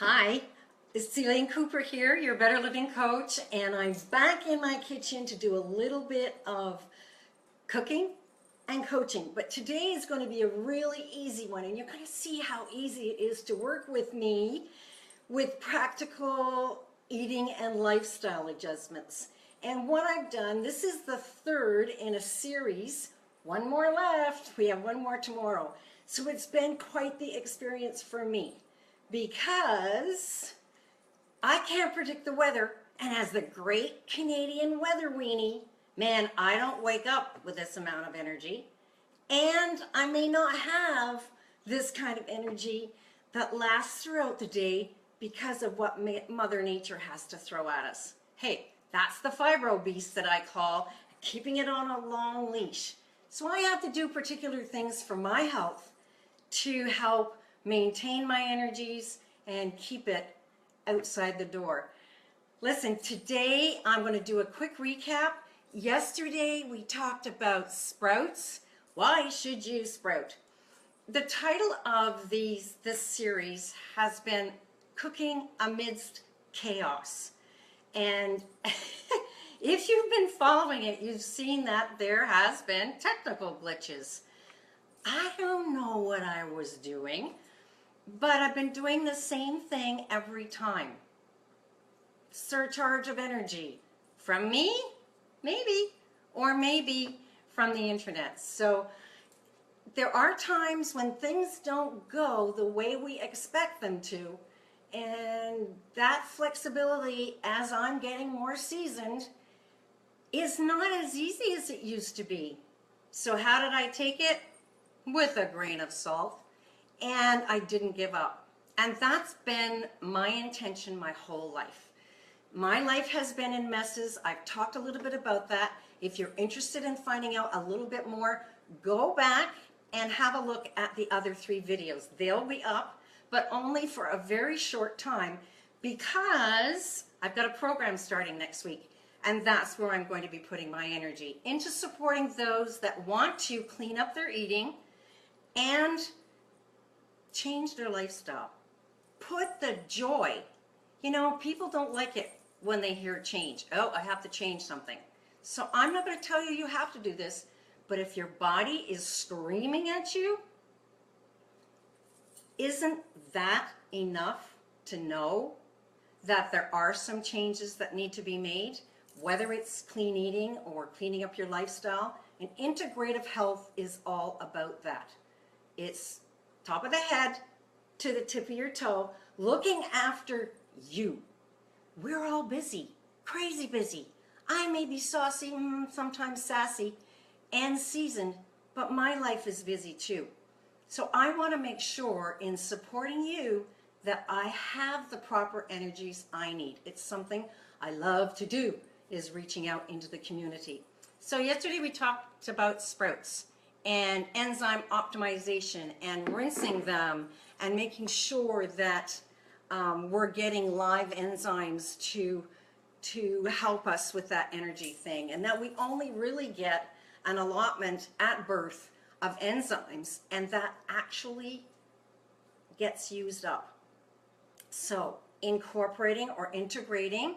Hi, it's Elaine Cooper here, your Better Living Coach, and I'm back in my kitchen to do a little bit of cooking and coaching. But today is going to be a really easy one, and you're going to see how easy it is to work with me with practical eating and lifestyle adjustments. And what I've done, this is the third in a series. One more left. We have one more tomorrow. So it's been quite the experience for me, because I can't predict the weather, and as the great Canadian weather weenie, man, I don't wake up with this amount of energy, and I may not have this kind of energy that lasts throughout the day because of what Mother Nature has to throw at us. Hey, that's the fibro beast that I call keeping it on a long leash. So I have to do particular things for my health to help maintain my energies and keep it outside the door. Listen, today I'm going to do a quick recap. Yesterday we talked about sprouts. Why should you sprout? The title of this series has been Cooking Amidst Chaos. And if you've been following it, you've seen that there has been technical glitches. I don't know what I was doing, but I've been doing the same thing every time. Surcharge of energy from me, maybe, or maybe from the internet. So there are times when things don't go the way we expect them to, and that flexibility, as I'm getting more seasoned, is not as easy as it used to be. So how did I take it? With a grain of salt, and I didn't give up. And that's been my intention my whole life. My life has been in messes. I've talked a little bit about that. If you're interested in finding out a little bit more, go back and have a look at the other 3 videos. They'll be up, but only for a very short time, because I've got a program starting next week. And that's where I'm going to be putting my energy into supporting those that want to clean up their eating and change their lifestyle. Put the joy. You know, people don't like it when they hear change. Oh, I have to change something. So I'm not going to tell you you have to do this, but if your body is screaming at you, isn't that enough to know that there are some changes that need to be made? Whether it's clean eating or cleaning up your lifestyle, and integrative health is all about that. It's top of the head to the tip of your toe, looking after you. We're all busy, crazy busy. I may be saucy, sometimes sassy, and seasoned, but my life is busy too. So I want to make sure in supporting you that I have the proper energies I need. It's something I love to do, is reaching out into the community. So yesterday we talked about sprouts and enzyme optimization and rinsing them and making sure that we're getting live enzymes to help us with that energy thing, and that we only really get an allotment at birth of enzymes, and that actually gets used up. So incorporating or integrating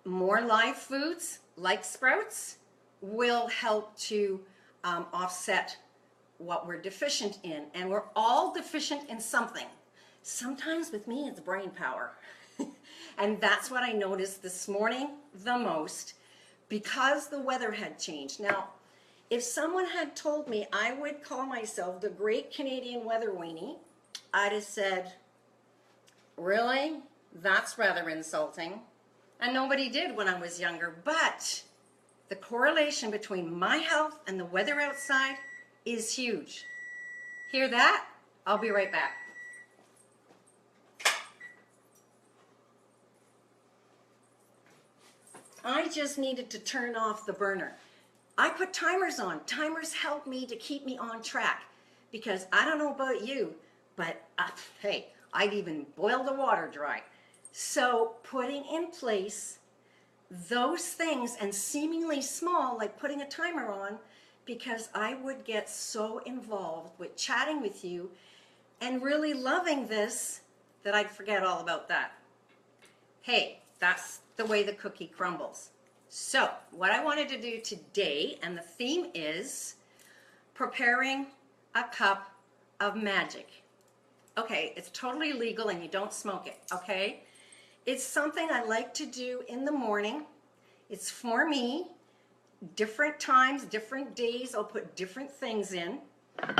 more live foods like sprouts will help to offset what we're deficient in. And we're all deficient in something. Sometimes with me it's brain power. And that's what I noticed this morning the most, because the weather had changed. Now, if someone had told me I would call myself the great Canadian weather weenie, I'd have said, really? That's rather insulting. And nobody did when I was younger. But the correlation between my health and the weather outside is huge. Hear that? I'll be right back. I just needed to turn off the burner. I put timers on. Timers help me to keep me on track, because I don't know about you, but hey, I'd even boil the water dry. So putting in place those things, and seemingly small, like putting a timer on, because I would get so involved with chatting with you and really loving this that I'd forget all about that. Hey, that's the way the cookie crumbles. So what I wanted to do today, and the theme is preparing a cup of magic. Okay, it's totally legal and you don't smoke it, okay? It's something I like to do in the morning. It's for me. Different times, different days, I'll put different things in.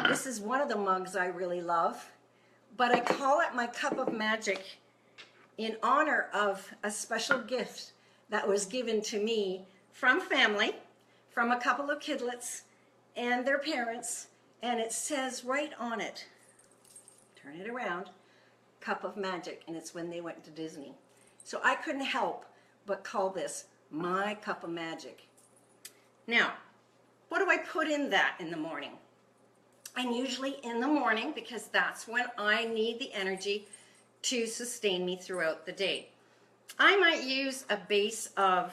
This is one of the mugs I really love, but I call it my cup of magic in honor of a special gift that was given to me from family, from a couple of kidlets and their parents, and it says right on it, turn it around, cup of magic, and it's when they went to Disney. So I couldn't help but call this my cup of magic. Now, what do I put in that in the morning? And usually in the morning, because that's when I need the energy to sustain me throughout the day. I might use a base of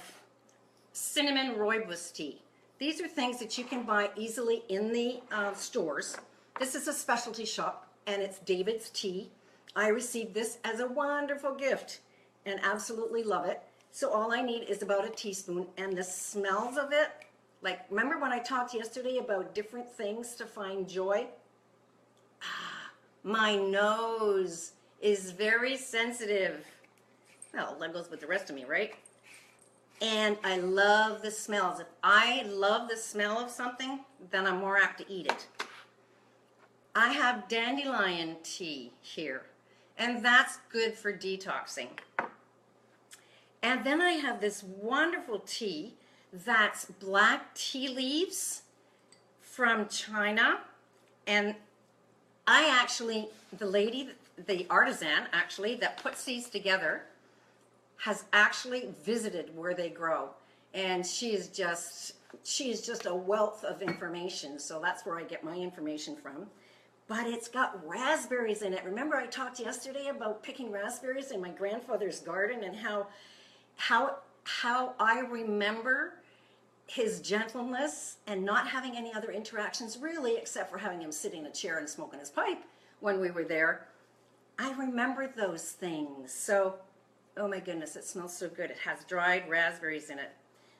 cinnamon rooibos tea. These are things that you can buy easily in the stores. This is a specialty shop, and it's David's Tea. I received this as a wonderful gift and absolutely love it. So all I need is about a teaspoon, and the smells of it, like, remember when I talked yesterday about different things to find joy? My nose is very sensitive. Well, that goes with the rest of me, right? And I love the smells. If I love the smell of something, then I'm more apt to eat it. I have dandelion tea here, and that's good for detoxing. And then I have this wonderful tea that's black tea leaves from China. And I actually, the lady, the artisan actually, that puts these together has actually visited where they grow. And she is just a wealth of information. So that's where I get my information from. But it's got raspberries in it. Remember I talked yesterday about picking raspberries in my grandfather's garden and how I remember his gentleness and not having any other interactions really, except for having him sitting in a chair and smoking his pipe when we were there. I remember those things. So, oh my goodness, it smells so good. It has dried raspberries in it.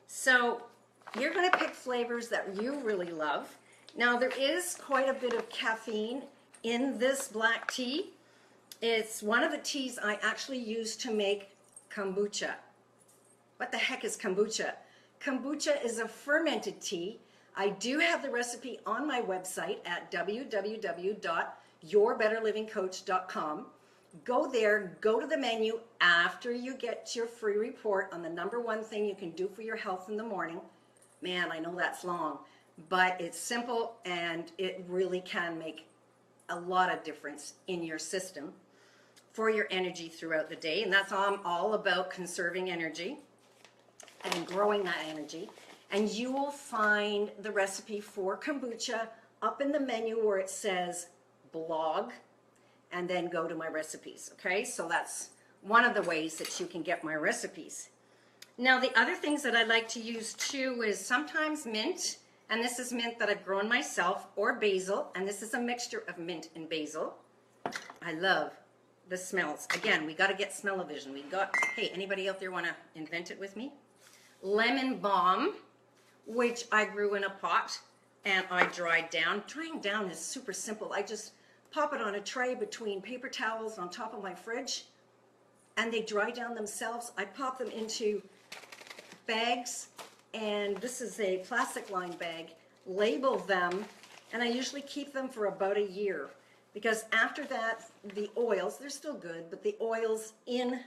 So you're going to pick flavors that you really love. Now there is quite a bit of caffeine in this black tea. It's one of the teas I actually use to make kombucha. What the heck is kombucha? Kombucha is a fermented tea. I do have the recipe on my website at www.yourbetterlivingcoach.com. Go there, go to the menu after you get your free report on the #1 thing you can do for your health in the morning. Man, I know that's long, but it's simple and it really can make a lot of difference in your system for your energy throughout the day. And that's all about conserving energy and growing that energy. And you will find the recipe for kombucha up in the menu where it says blog, and then go to my recipes, okay? So that's one of the ways that you can get my recipes. Now the other things that I like to use too is sometimes mint, and this is mint that I've grown myself, or basil, and this is a mixture of mint and basil. I love the smells. Again, we got to get smell-o-vision. Hey, anybody out there want to invent it with me? Lemon balm, which I grew in a pot and I dried down. Drying down is super simple. I just pop it on a tray between paper towels on top of my fridge and they dry down themselves. I pop them into bags, and this is a plastic lined bag, label them, and I usually keep them for about a year, because after that the oils, they're still good, but the oils in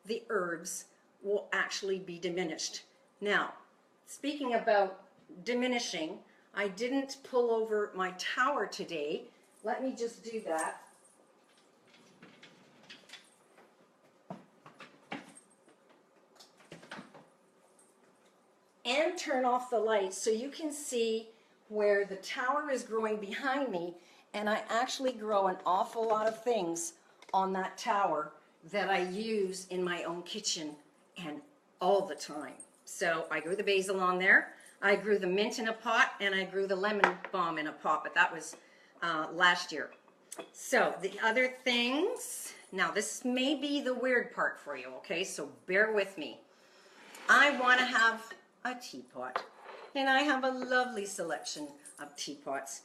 the herbs will actually be diminished. Now, speaking about diminishing, I didn't pull over my tower today. Let me just do that. And turn off the lights so you can see where the tower is growing behind me, and I actually grow an awful lot of things on that tower that I use in my own kitchen and all the time. So I grew the basil on there, I grew the mint in a pot, and I grew the lemon balm in a pot, but that was last year. So the other things, Now this may be the weird part for you, okay? So bear with me. I want to have a teapot, and I have a lovely selection of teapots.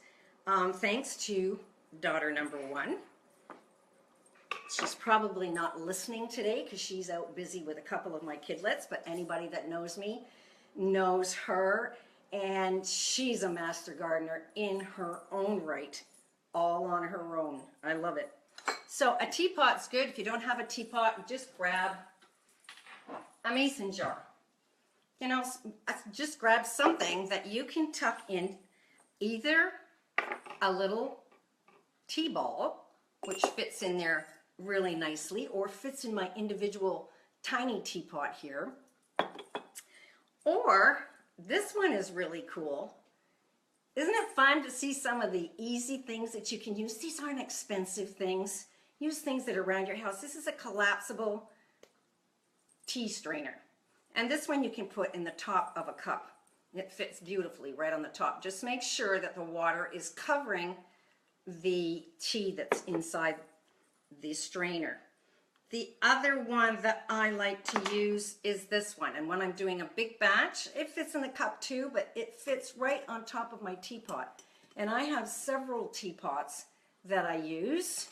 Thanks to daughter number 1. She's probably not listening today because she's out busy with a couple of my kidlets, but anybody that knows me knows her, and she's a master gardener in her own right, all on her own. I love it. So a teapot's good. If you don't have a teapot, just grab a mason jar. You know, just grab something that you can tuck in, either a little tea ball, which fits in there really nicely, or fits in my individual tiny teapot here. Or this one is really cool. Isn't it fun to see some of the easy things that you can use? These aren't expensive things. Use things that are around your house. This is a collapsible tea strainer. And this one you can put in the top of a cup. It fits beautifully right on the top. Just make sure that the water is covering the tea that's inside the strainer. The other one that I like to use is this one. And when I'm doing a big batch, it fits in the cup too, but it fits right on top of my teapot. And I have several teapots that I use.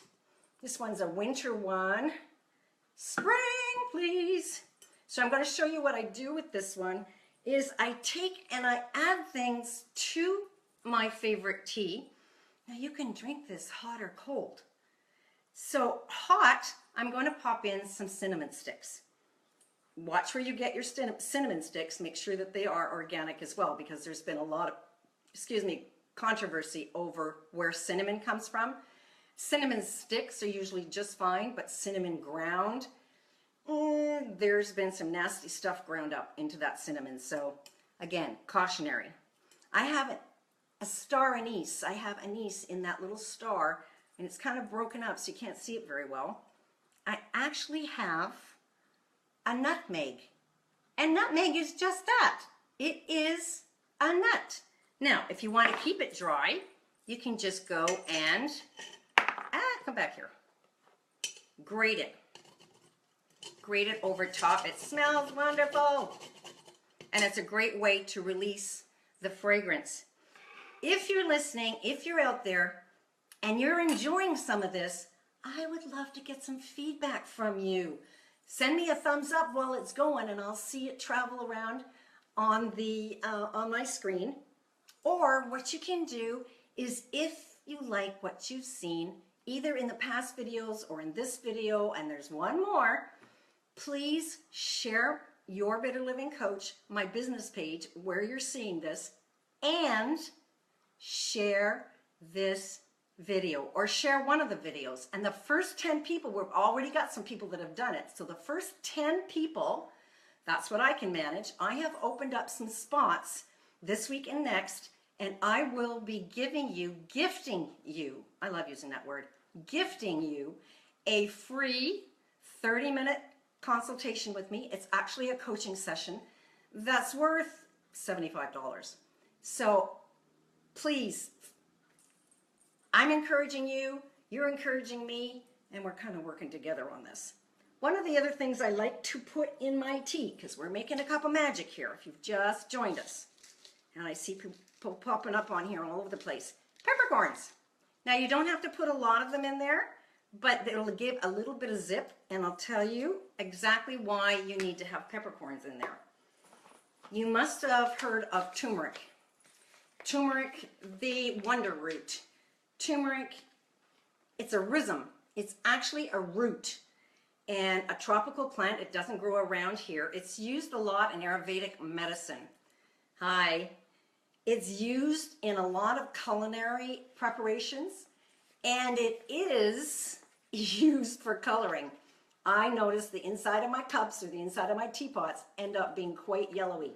This one's a winter one. Spring, please. So I'm going to show you what I do with this one is I take and I add things to my favorite tea. Now you can drink this hot or cold. So hot, I'm going to pop in some cinnamon sticks. Watch where you get your cinnamon sticks. Make sure that they are organic as well, because there's been a lot of, controversy over where cinnamon comes from. Cinnamon sticks are usually just fine, but cinnamon ground, there's been some nasty stuff ground up into that cinnamon. So again, cautionary. I have a star anise. I have anise in that little star, and it's kind of broken up so you can't see it very well. I actually have a nutmeg, and nutmeg is just that. It is a nut. Now, if you want to keep it dry, you can just go and, come back here, grate it. Grate it over top. It smells wonderful. And it's a great way to release the fragrance. If you're listening, if you're out there, and you're enjoying some of this, I would love to get some feedback from you. Send me a thumbs up while it's going, and I'll see it travel around on my screen. Or what you can do is, if you like what you've seen, either in the past videos or in this video, and there's one more, please share Your Better Living Coach, my business page, where you're seeing this, and share this video, or share one of the videos. And the first 10 people, we've already got some people that have done it. So the first 10 people, that's what I can manage. I have opened up some spots this week and next, and I will be gifting you, I love using that word, gifting you a free 30-minute consultation with me. It's actually a coaching session that's worth $75. So please, I'm encouraging you, you're encouraging me, and we're kind of working together on this. One of the other things I like to put in my tea, because we're making a cup of magic here, if you've just joined us, and I see people popping up on here all over the place, peppercorns. Now you don't have to put a lot of them in there, but it'll give a little bit of zip, and I'll tell you exactly why you need to have peppercorns in there. You must have heard of turmeric. Turmeric, the wonder root. Turmeric, it's a rhizome. It's actually a root and a tropical plant. It doesn't grow around here. It's used a lot in Ayurvedic medicine. Hi. It's used in a lot of culinary preparations, and it is used for coloring. I notice the inside of my cups or the inside of my teapots end up being quite yellowy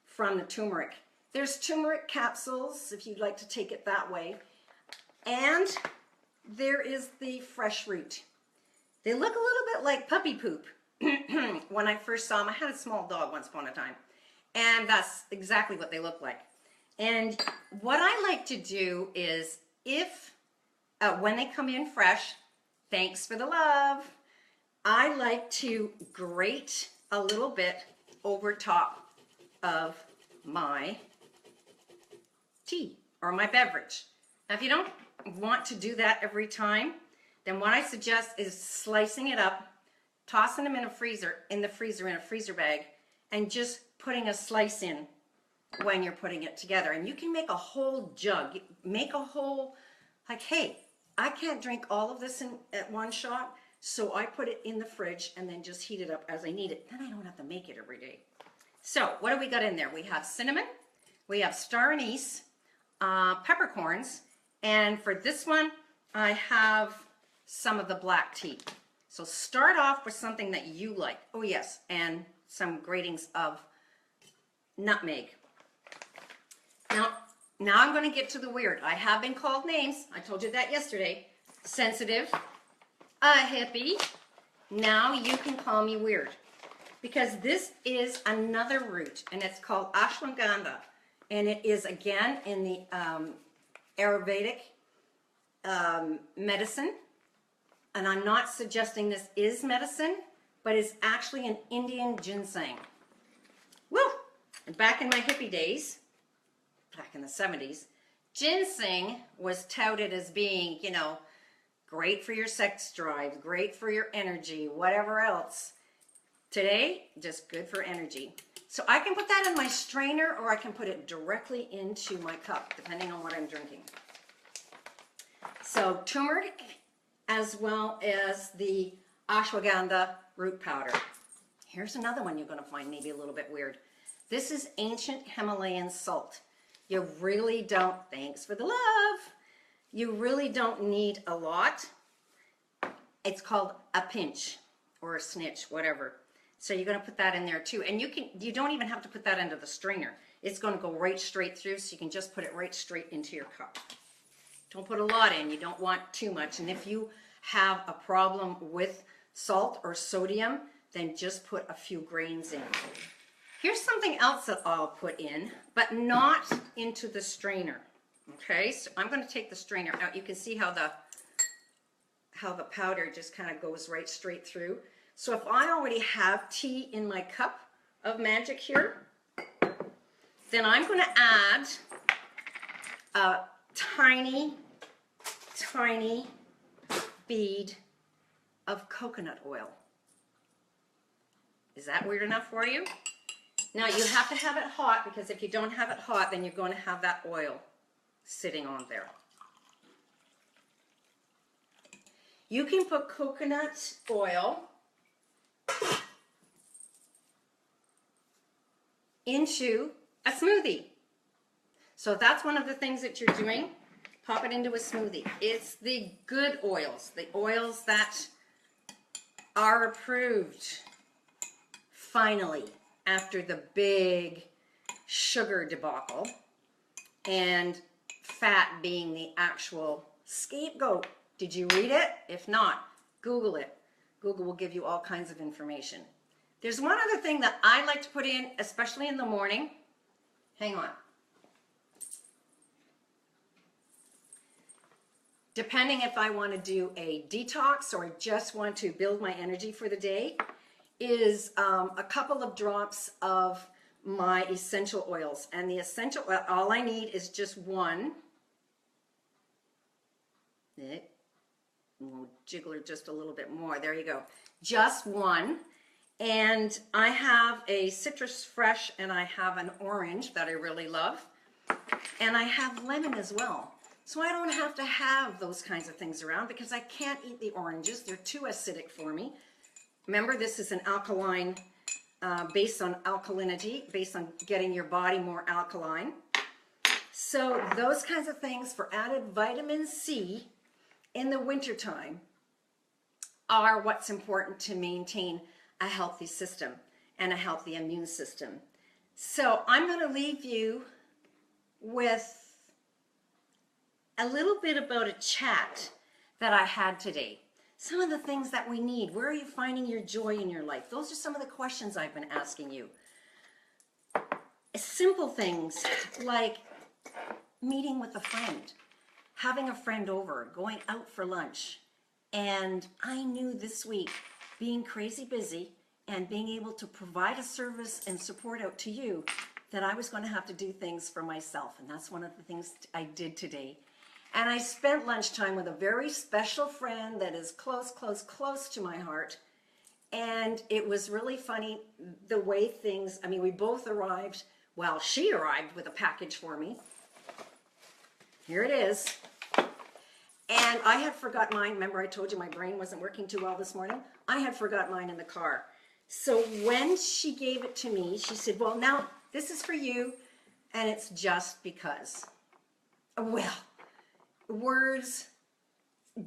from the turmeric. There's turmeric capsules if you'd like to take it that way. And there is the fresh root. They look a little bit like puppy poop. When I first saw them, I had a small dog once upon a time, and that's exactly what they look like. And what I like to do is, if when they come in fresh, thanks for the love. I like to grate a little bit over top of my tea or my beverage. Now, if you don't want to do that every time, then what I suggest is slicing it up, tossing them in a freezer in a freezer bag, and just putting a slice in when you're putting it together. And you can make a whole jug, make a whole, like, hey, I can't drink all of this at one shot, so I put it in the fridge and then just heat it up as I need it. Then I don't have to make it every day. So what do we got in there? We have cinnamon, we have star anise, peppercorns, and for this one, I have some of the black tea. So start off with something that you like. Oh yes, and some gratings of nutmeg. Now I'm going to get to the weird. I have been called names. I told you that yesterday. Sensitive, a hippie. Now you can call me weird, because this is another root, and it's called ashwagandha, and it is again in the Ayurvedic medicine. And I'm not suggesting this is medicine, but it's actually an Indian ginseng. Woo! And back in my hippie days, back in the 70s, ginseng was touted as being, you know, great for your sex drive, great for your energy, whatever else. Today, just good for energy. So I can put that in my strainer, or I can put it directly into my cup, depending on what I'm drinking. So turmeric, as well as the ashwagandha root powder. Here's another one you're going to find maybe a little bit weird. This is ancient Himalayan salt. You really don't, thanks for the love, you really don't need a lot. It's called a pinch or a snitch, whatever. So you're going to put that in there too. And you don't even have to put that into the strainer. It's going to go right straight through, so you can just put it right straight into your cup. Don't put a lot in. You don't want too much. And if you have a problem with salt or sodium, then just put a few grains in. Here's something else that I'll put in, but not into the strainer. Okay, so I'm going to take the strainer out. You can see how the powder just kind of goes right straight through. So if I already have tea in my cup of magic here, then I'm going to add a tiny bead of coconut oil. Is that weird enough for you? Now you have to have it hot, because if you don't have it hot, then you're going to have that oil sitting on there. You can put coconut oil into a smoothie. So that's one of the things that you're doing. Pop it into a smoothie. It's the good oils, the oils that are approved finally after the big sugar debacle and fat being the actual scapegoat. Did you read it? If not, Google it. Google will give you all kinds of information. There's one other thing that I like to put in, especially in the morning. Hang on. Depending if I want to do a detox or just want to build my energy for the day, is a couple of drops of my essential oils. And the essential oil, all I need is just one. We'll jiggle her just a little bit more. There you go. Just one. And I have a citrus fresh, and I have an orange that I really love. And I have lemon as well. So I don't have to have those kinds of things around, because I can't eat the oranges. They're too acidic for me. Remember, this is an alkaline, based on alkalinity, based on getting your body more alkaline. So those kinds of things for added vitamin C in the wintertime are what's important to maintain a healthy system and a healthy immune system. So I'm going to leave you with a little bit about a chat that I had today. Some of the things that we need. Where are you finding your joy in your life? Those are some of the questions I've been asking you. Simple things like meeting with a friend, having a friend over, going out for lunch. And I knew this week being crazy busy and being able to provide a service and support out to you, that I was going to have to do things for myself. And that's one of the things I did today. And I spent lunchtime with a very special friend that is close, close, close to my heart. And it was really funny the way things, I mean, we both arrived, well, she arrived with a package for me. Here it is. And I had forgot mine. Remember I told you my brain wasn't working too well this morning? I had forgot mine in the car. So when she gave it to me, she said, well, now this is for you, and it's just because. Well, words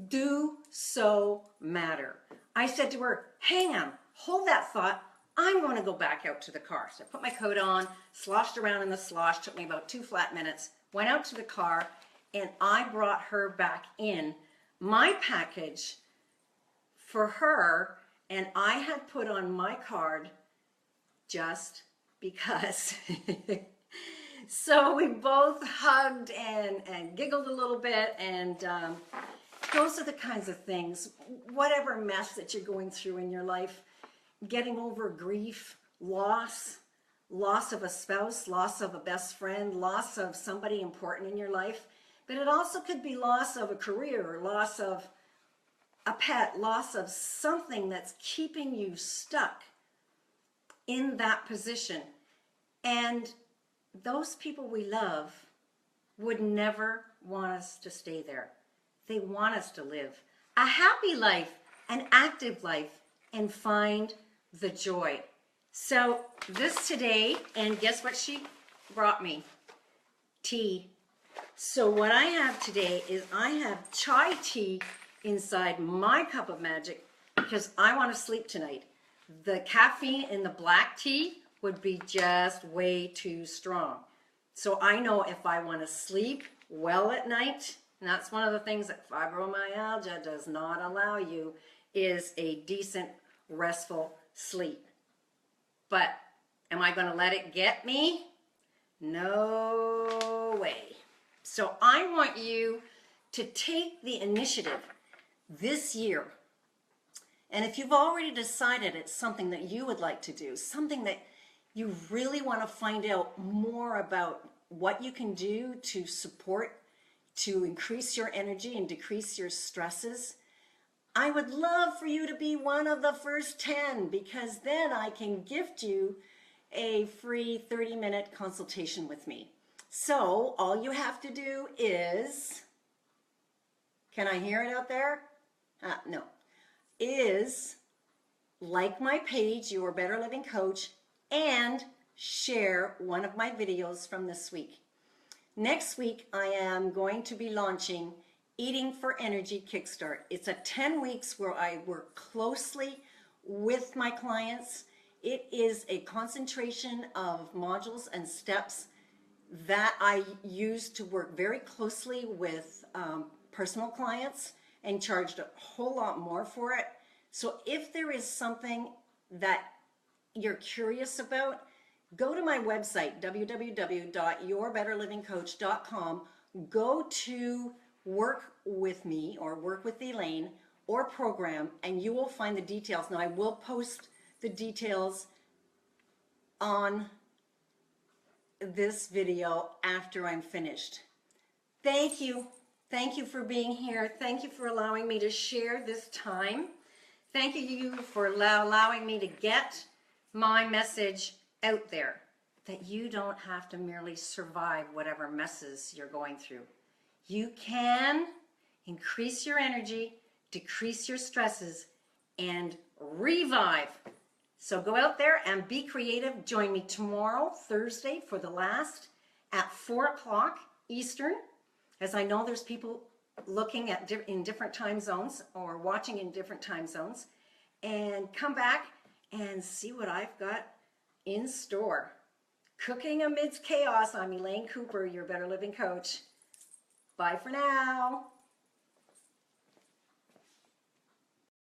do so matter. I said to her, hang on, hold that thought. I'm going to go back out to the car. So I put my coat on, sloshed around in the slosh, took me about 2 flat minutes, went out to the car, and I brought her back in my package for her, and I had put on my card just because. So we both hugged and giggled a little bit, and those are the kinds of things, whatever mess that you're going through in your life, getting over grief, loss of a spouse, loss of a best friend, loss of somebody important in your life, but it also could be loss of a career, or loss of a pet, loss of something that's keeping you stuck in that position. And those people we love would never want us to stay there. They want us to live a happy life, an active life, and find the joy. So this today, and guess what she brought me? Tea. So what I have today is I have chai tea inside my cup of magic because I want to sleep tonight. The caffeine in the black tea would be just way too strong. So I know if I want to sleep well at night, and that's one of the things that fibromyalgia does not allow you, is a decent, restful sleep. But am I going to let it get me? No way. So I want you to take the initiative this year. And if you've already decided it's something that you would like to do, something that you really want to find out more about what you can do to support, to increase your energy and decrease your stresses, I would love for you to be one of the first 10, because then I can gift you a free 30-minute consultation with me. So all you have to do is, can I hear it out there? No. Is like my page, Your Better Living Coach, and share one of my videos from this week. Next week, I am going to be launching Eating for Energy Kickstart. It's a 10 weeks where I work closely with my clients. It is a concentration of modules and steps that I use to work very closely with personal clients, and charged a whole lot more for it. So if there is something that you're curious about, go to my website, www.yourbetterlivingcoach.com, go to Work With Me or Work With Elaine or Program, and you will find the details. Now I will post the details on this video after I'm finished. Thank you. Thank you for being here. Thank you for allowing me to share this time. Thank you for allowing me to get my message out there, that you don't have to merely survive whatever messes you're going through. You can increase your energy, decrease your stresses, and revive. So go out there and be creative. Join me tomorrow, Thursday, for the last at 4 o'clock Eastern, as I know there's people looking at in different time zones or watching in different time zones. And come back and see what I've got in store. Cooking Amidst Chaos. I'm Elaine Cooper, your Better Living Coach. Bye for now.